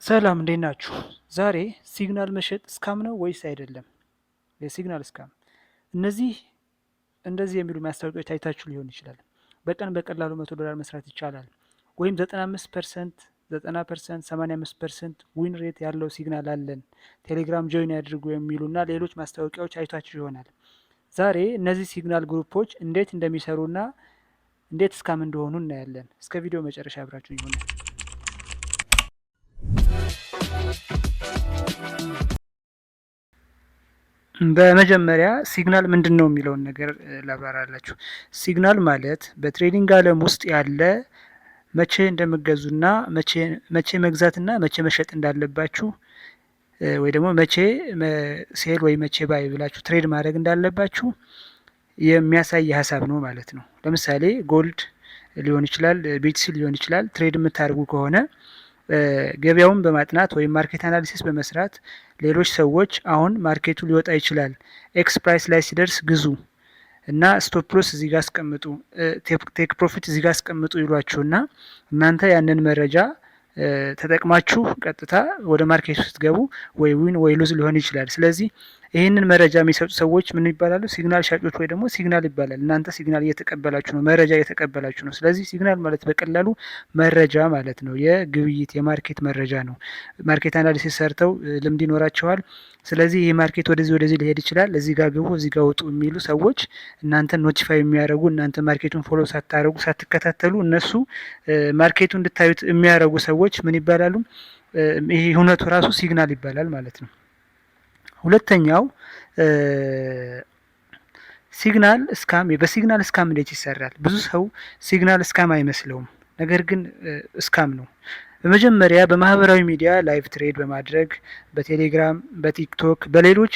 ሰላም እንዴት ናችሁ? ዛሬ ሲግናል መሸጥ ስካም ነው ወይስ አይደለም? የሲግናል ስካም እነዚህ እንደዚህ የሚሉ ማስታወቂያዎች አይታችሁ ሊሆን ይችላል። በቀን በቀላሉ $100 መስራት ይቻላል ወይም 95% 90% 85% ዊን ሬት ያለው ሲግናል አለን፣ ቴሌግራም ጆይን ያድርጉ የሚሉ እና ሌሎች ማስታወቂያዎች አይታችሁ ይሆናል። ዛሬ እነዚህ ሲግናል ግሩፖች እንዴት እንደሚሰሩና እንዴት ስካም እንደሆኑ እናያለን። እስከ ቪዲዮ መጨረሻ አብራችሁ ይሆናል። በመጀመሪያ ሲግናል ምንድን ነው የሚለውን ነገር ላብራራላችሁ። ሲግናል ማለት በትሬዲንግ ዓለም ውስጥ ያለ መቼ እንደምገዙና መቼ መግዛትና መቼ መሸጥ እንዳለባችሁ ወይ ደግሞ መቼ ሴል ወይ መቼ ባይ ብላችሁ ትሬድ ማድረግ እንዳለባችሁ የሚያሳይ ሀሳብ ነው ማለት ነው። ለምሳሌ ጎልድ ሊሆን ይችላል፣ ቢቲሲ ሊሆን ይችላል። ትሬድ የምታደርጉ ከሆነ ገበያውን በማጥናት ወይም ማርኬት አናሊሲስ በመስራት ሌሎች ሰዎች አሁን ማርኬቱ ሊወጣ ይችላል፣ ኤክስ ፕራይስ ላይ ሲደርስ ግዙ እና ስቶፕ ሎስ እዚህ ጋር አስቀምጡ፣ ቴክ ፕሮፊት እዚህ ጋር አስቀምጡ ይሏችሁና እናንተ ያንን መረጃ ተጠቅማችሁ ቀጥታ ወደ ማርኬት ውስጥ ገቡ ወይ ዊን ወይ ሉዝ ሊሆን ይችላል። ስለዚህ ይህንን መረጃ የሚሰጡ ሰዎች ምን ይባላሉ? ሲግናል ሻጮች ወይ ደግሞ ሲግናል ይባላል። እናንተ ሲግናል እየተቀበላችሁ ነው፣ መረጃ እየተቀበላችሁ ነው። ስለዚህ ሲግናል ማለት በቀላሉ መረጃ ማለት ነው። የግብይት የማርኬት መረጃ ነው። ማርኬት አናሊሲስ ሰርተው ልምድ ይኖራቸዋል። ስለዚህ ይህ ማርኬት ወደዚህ ሊሄድ ይችላል፣ እዚህ ጋር ግቡ፣ እዚህ ጋር ውጡ የሚሉ ሰዎች እናንተን ኖቲፋይ የሚያደርጉ እናንተ ማርኬቱን ፎሎ ሳታደርጉ ሳትከታተሉ እነሱ ማርኬቱ እንድታዩት የሚያደርጉ ሰዎች ምን ይባላሉ? ይህ እውነቱ ራሱ ሲግናል ይባላል ማለት ነው። ሁለተኛው ሲግናል ስካም። በሲግናል ስካም እንዴት ይሰራል? ብዙ ሰው ሲግናል ስካም አይመስለውም፣ ነገር ግን ስካም ነው። በመጀመሪያ በማህበራዊ ሚዲያ ላይቭ ትሬድ በማድረግ በቴሌግራም፣ በቲክቶክ፣ በሌሎች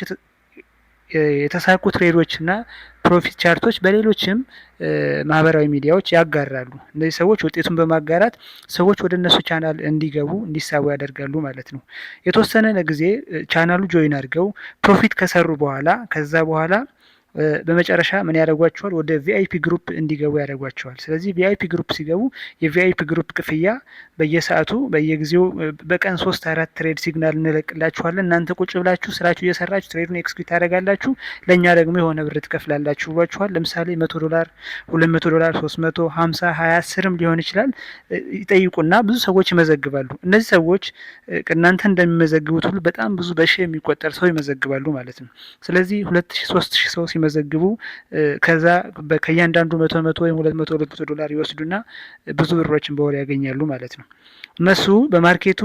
የተሳኩ ትሬዶች እና ፕሮፊት ቻርቶች በሌሎችም ማህበራዊ ሚዲያዎች ያጋራሉ። እነዚህ ሰዎች ውጤቱን በማጋራት ሰዎች ወደ እነሱ ቻናል እንዲገቡ እንዲሳቡ ያደርጋሉ ማለት ነው። የተወሰነ ጊዜ ቻናሉ ጆይን አድርገው ፕሮፊት ከሰሩ በኋላ ከዛ በኋላ በመጨረሻ ምን ያደርጓቸዋል? ወደ ቪአይፒ ግሩፕ እንዲገቡ ያደርጓቸዋል። ስለዚህ ቪአይፒ ግሩፕ ሲገቡ የቪአይፒ ግሩፕ ክፍያ በየሰዓቱ በየጊዜው በቀን 3-4 ትሬድ ሲግናል እንለቅላችኋለን። እናንተ ቁጭ ብላችሁ ስራችሁ እየሰራችሁ ትሬዱን ኤክስኪዩት ታደርጋላችሁ፣ ለእኛ ደግሞ የሆነ ብር ትከፍላላችሁ ብሏችኋል። ለምሳሌ $100፣ $200፣ 300፣ 50፣ 20፣ 10ም ሊሆን ይችላል ይጠይቁና ብዙ ሰዎች ይመዘግባሉ። እነዚህ ሰዎች እናንተ እንደሚመዘግቡት ሁሉ በጣም ብዙ በሺህ የሚቆጠር ሰው ይመዘግባሉ ማለት ነው። ስለዚህ 2000፣ 3000 ሰው ሲመዘግቡ ከዛ ከእያንዳንዱ 100 ወይም $200 ይወስዱና ብዙ ብሮችን በወር ያገኛሉ ማለት ነው። እነሱ በማርኬቱ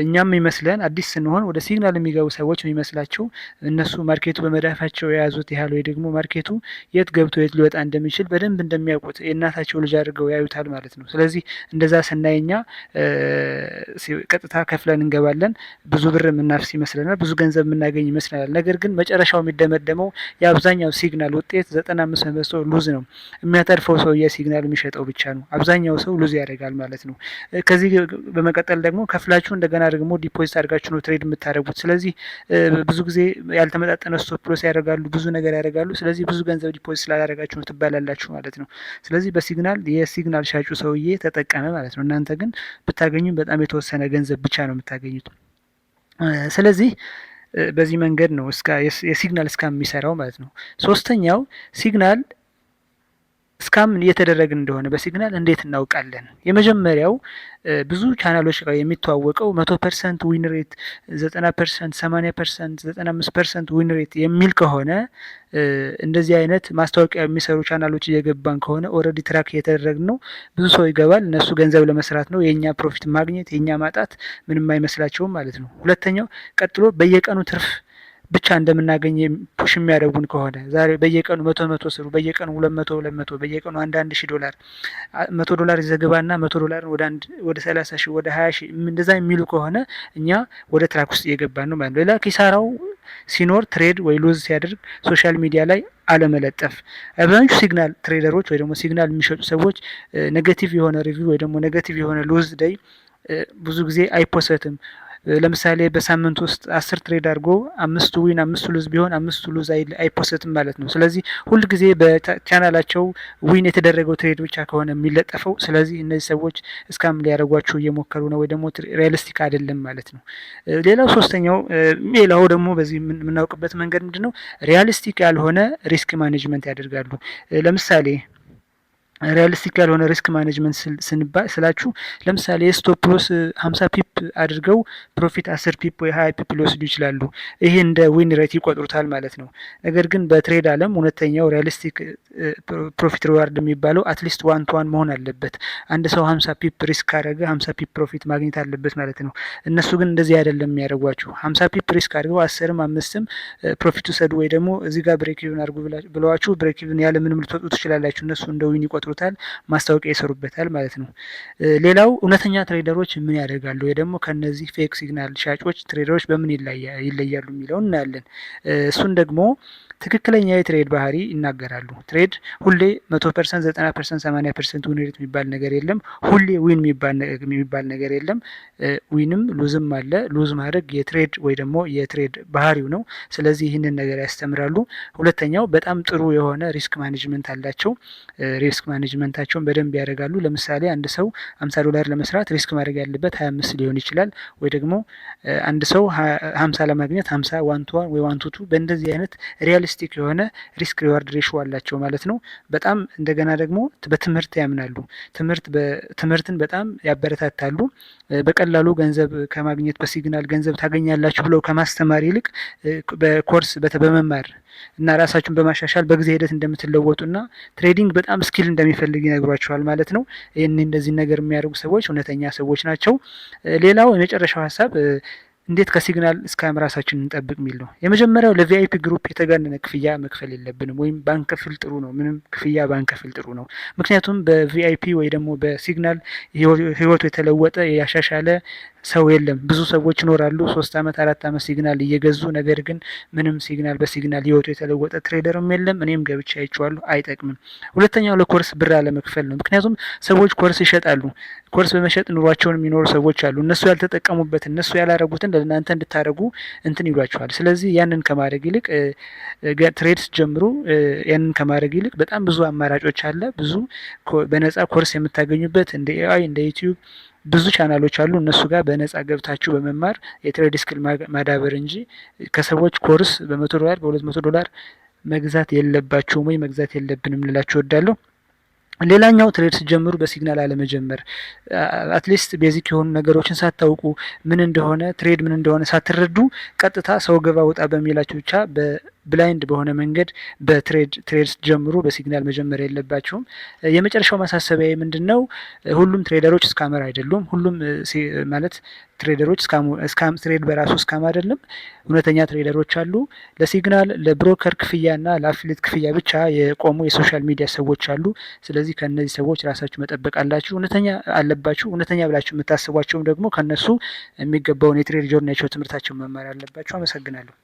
እኛም ይመስለን አዲስ ስንሆን ወደ ሲግናል የሚገቡ ሰዎች የሚመስላቸው እነሱ ማርኬቱ በመዳፋቸው የያዙት ያህል ወይ ደግሞ ማርኬቱ የት ገብቶ የት ሊወጣ እንደሚችል በደንብ እንደሚያውቁት የእናታቸው ልጅ አድርገው ያዩታል ማለት ነው። ስለዚህ እንደዛ ስናየኛ ቀጥታ ከፍለን እንገባለን፣ ብዙ ብር የምናፍስ ይመስለናል፣ ብዙ ገንዘብ የምናገኝ ይመስለናል። ነገር ግን መጨረሻው የሚደመደመው የአብዛኛው ሲግናል ውጤት 95% ሉዝ ነው። የሚያተርፈው ሰው የሲግናል የሚሸጠው ብቻ ነው። አብዛኛው ሰው ሉዝ ያደርጋል ማለት ነው። ከዚህ በመቀጠል ደግሞ ከፍላችሁ እንደገና ደግሞ ዲፖዚት አድርጋችሁ ነው ትሬድ የምታደርጉት። ስለዚህ ብዙ ጊዜ ያልተመጣጠነ ስቶፕ ሎስ ያደርጋሉ፣ ብዙ ነገር ያደርጋሉ። ስለዚህ ብዙ ገንዘብ ዲፖዚት ስላላደረጋችሁ ነው ትባላላችሁ ማለት ነው። ስለዚህ በሲግናል የሲግናል ሻጩ ሰውዬ ተጠቀመ ማለት ነው። እናንተ ግን ብታገኙ በጣም የተወሰነ ገንዘብ ብቻ ነው የምታገኙት። ስለዚህ በዚህ መንገድ ነው የሲግናል ስካም የሚሰራው ማለት ነው። ሶስተኛው ሲግናል ስካም እየተደረግን እንደሆነ በሲግናል እንዴት እናውቃለን? የመጀመሪያው ብዙ ቻናሎች ጋር የሚተዋወቀው 100% ዊን ሬት፣ 90%፣ 80%፣ 95% ዊን ሬት የሚል ከሆነ እንደዚህ አይነት ማስታወቂያ የሚሰሩ ቻናሎች እየገባን ከሆነ ኦልሬዲ ትራክ እየተደረግን ነው። ብዙ ሰው ይገባል፣ እነሱ ገንዘብ ለመስራት ነው። የእኛ ፕሮፊት ማግኘት የእኛ ማጣት ምንም አይመስላቸውም ማለት ነው። ሁለተኛው ቀጥሎ በየቀኑ ትርፍ ብቻ እንደምናገኝ ፑሽ የሚያደርጉን ከሆነ ዛሬ በየቀኑ 100 ስሩ፣ በየቀኑ 200 በየቀኑ $1,000 $100 ይዘግባና $100 ወደ 30,000 ወደ 20,000 እንደዛ የሚሉ ከሆነ እኛ ወደ ትራክ ውስጥ እየገባን ነው ማለት ነው። ሌላ ኪሳራው ሲኖር ትሬድ ወይ ሉዝ ሲያደርግ ሶሻል ሚዲያ ላይ አለመለጠፍ። አብዛኞቹ ሲግናል ትሬደሮች ወይ ደግሞ ሲግናል የሚሸጡ ሰዎች ኔጌቲቭ የሆነ ሪቪው ወይ ደግሞ ኔጌቲቭ የሆነ ሉዝ ደይ ብዙ ጊዜ አይፖሰትም። ለምሳሌ በሳምንት ውስጥ 10 ትሬድ አድርጎ 5ቱ ዊን 5ቱ ሉዝ ቢሆን 5ቱ ሉዝ አይፖስትም ማለት ነው። ስለዚህ ሁልጊዜ በቻናላቸው ዊን የተደረገው ትሬድ ብቻ ከሆነ የሚለጠፈው፣ ስለዚህ እነዚህ ሰዎች እስካም ሊያደርጓቸው እየሞከሩ ነው ወይ ደግሞ ሪያሊስቲክ አይደለም ማለት ነው። ሌላው ደግሞ በዚህ የምናውቅበት መንገድ ምንድነው? ሪያሊስቲክ ያልሆነ ሪስክ ማኔጅመንት ያደርጋሉ። ለምሳሌ ሪያሊስቲክ ያልሆነ ሪስክ ማኔጅመንት ስላችሁ ለምሳሌ ስቶፕ ሎስ 50 ፒፕ አድርገው ፕሮፊት 10 ፒፕ ወይ 20 ፒፕ ሊወስዱ ይችላሉ። ይሄ እንደ ዊን ሬት ይቆጥሩታል ማለት ነው። ነገር ግን በትሬድ ዓለም እውነተኛው ሪያሊስቲክ ፕሮፊት ሪዋርድ የሚባለው አትሊስት 1 to 1 መሆን አለበት። አንድ ሰው 50 ፒፕ ሪስክ ካደረገ 50 ፒፕ ፕሮፊት ማግኘት አለበት ማለት ነው። እነሱ ግን እንደዚህ አይደለም የሚያደርጓችሁ። 50 ፒፕ ሪስክ አድርገው 10ም 5ም ፕሮፊት ውሰዱ ወይ ደግሞ እዚህ ጋር ብሬክ ኢቭን አድርጉ ብለዋችሁ ብሬክ ኢቭን ያለ ምንም ልትወጡ ትችላላችሁ። እነሱ እንደ ዊን ይቆጥሩታል፣ ማስታወቂያ ይሰሩበታል ማለት ነው። ሌላው እውነተኛ ትሬደሮች ምን ያደርጋሉ ወይ ደግሞ ከነዚህ ፌክ ሲግናል ሻጮች ትሬደሮች በምን ይለያሉ የሚለውን እናያለን። እሱን ደግሞ ትክክለኛ የትሬድ ባህሪ ይናገራሉ። ትሬድ ሁሌ 100%፣ 90%፣ 80% ዊን ሬት የሚባል ነገር የለም። ሁሌ ዊን የሚባል ነገር የለም። ዊንም ሉዝም አለ። ሉዝ ማድረግ የትሬድ ወይ ደግሞ የትሬድ ባህሪው ነው። ስለዚህ ይህንን ነገር ያስተምራሉ። ሁለተኛው በጣም ጥሩ የሆነ ሪስክ ማኔጅመንት አላቸው። ሪስክ ማኔጅመንታቸውን በደንብ ያደርጋሉ። ለምሳሌ አንድ ሰው $50 ለመስራት ሪስክ ማድረግ ያለበት 25 ሊሆን ይችላል። ወይ ደግሞ አንድ ሰው 50 ለማግኘት 50 1 to 1 ወይ 1 to 2 በእንደዚህ አይነት ሪያሊስቲክ የሆነ ሪስክ ሪዋርድ ሬሾ አላቸው ማለት ነው። በጣም እንደገና ደግሞ በትምህርት ያምናሉ። ትምህርትን በጣም ያበረታታሉ። በቀላሉ ገንዘብ ከማግኘት በሲግናል ገንዘብ ታገኛላችሁ ብለው ከማስተማር ይልቅ በኮርስ በመማር እና ራሳችሁን በማሻሻል በጊዜ ሂደት እንደምትለወጡና ትሬዲንግ በጣም ስኪል እንደሚፈልግ ይነግሯቸዋል ማለት ነው። ይህን እንደዚህ ነገር የሚያደርጉ ሰዎች እውነተኛ ሰዎች ናቸው። ሌላው የመጨረሻው ሀሳብ እንዴት ከሲግናል እስካም ራሳችንን እንጠብቅ የሚል ነው። የመጀመሪያው ለቪአይፒ ግሩፕ የተጋነነ ክፍያ መክፈል የለብንም፣ ወይም ባንከፍል ጥሩ ነው። ምንም ክፍያ ባንከፍል ጥሩ ነው። ምክንያቱም በቪአይፒ ወይ ደግሞ በሲግናል ህይወቱ የተለወጠ ያሻሻለ ሰው የለም። ብዙ ሰዎች ይኖራሉ 3 ዓመት 4 ዓመት ሲግናል እየገዙ ነገር ግን ምንም በሲግናል ህይወቱ የተለወጠ ትሬደርም የለም። እኔም ገብቼ አይቼዋለሁ፣ አይጠቅምም። ሁለተኛው ለኮርስ ብር አለመክፈል ነው። ምክንያቱም ሰዎች ኮርስ ይሸጣሉ። ኮርስ በመሸጥ ኑሯቸውን የሚኖሩ ሰዎች አሉ። እነሱ ያልተጠቀሙበትን እነሱ ያላረጉትን ለእናንተ እንድታደርጉ እንትን ይሏቸዋል። ስለዚህ ያንን ከማድረግ ይልቅ ትሬድ ስትጀምሩ ያንን ከማድረግ ይልቅ በጣም ብዙ አማራጮች አለ። ብዙ በነፃ ኮርስ የምታገኙበት እንደ ኤአይ እንደ ዩቲዩብ ብዙ ቻናሎች አሉ። እነሱ ጋር በነፃ ገብታችሁ በመማር የትሬድ ስኪል ማዳበር እንጂ ከሰዎች ኮርስ $100 $200 መግዛት የለባችሁም ወይ መግዛት የለብንም ልላችሁ እወዳለሁ። ሌላኛው ትሬድ ስትጀምሩ በሲግናል አለመጀመር። አትሊስት ቤዚክ የሆኑ ነገሮችን ሳታውቁ ምን እንደሆነ ትሬድ ምን እንደሆነ ሳትረዱ ቀጥታ ሰው ገባ ወጣ በሚላችሁ ብቻ ብላይንድ በሆነ መንገድ በትሬድ ስትጀምሩ በሲግናል መጀመር የለባችሁም። የመጨረሻው ማሳሰቢያ ምንድነው? ሁሉም ትሬደሮች ስካመር አይደሉም። ሁሉም ማለት ትሬደሮች ትሬድ በራሱ ስካም አይደለም። እውነተኛ ትሬደሮች አሉ። ለሲግናል ለብሮከር ክፍያና ለአፊሊት ክፍያ ብቻ የቆሙ የሶሻል ሚዲያ ሰዎች አሉ። ስለዚህ ከነዚህ ሰዎች ራሳችሁ መጠበቅ አለባችሁ። እውነተኛ ብላችሁ የምታስቧቸውም ደግሞ ከነሱ የሚገባውን የትሬድ ጆርናቸው ትምህርታቸውን መማር አለባችሁ። አመሰግናለሁ።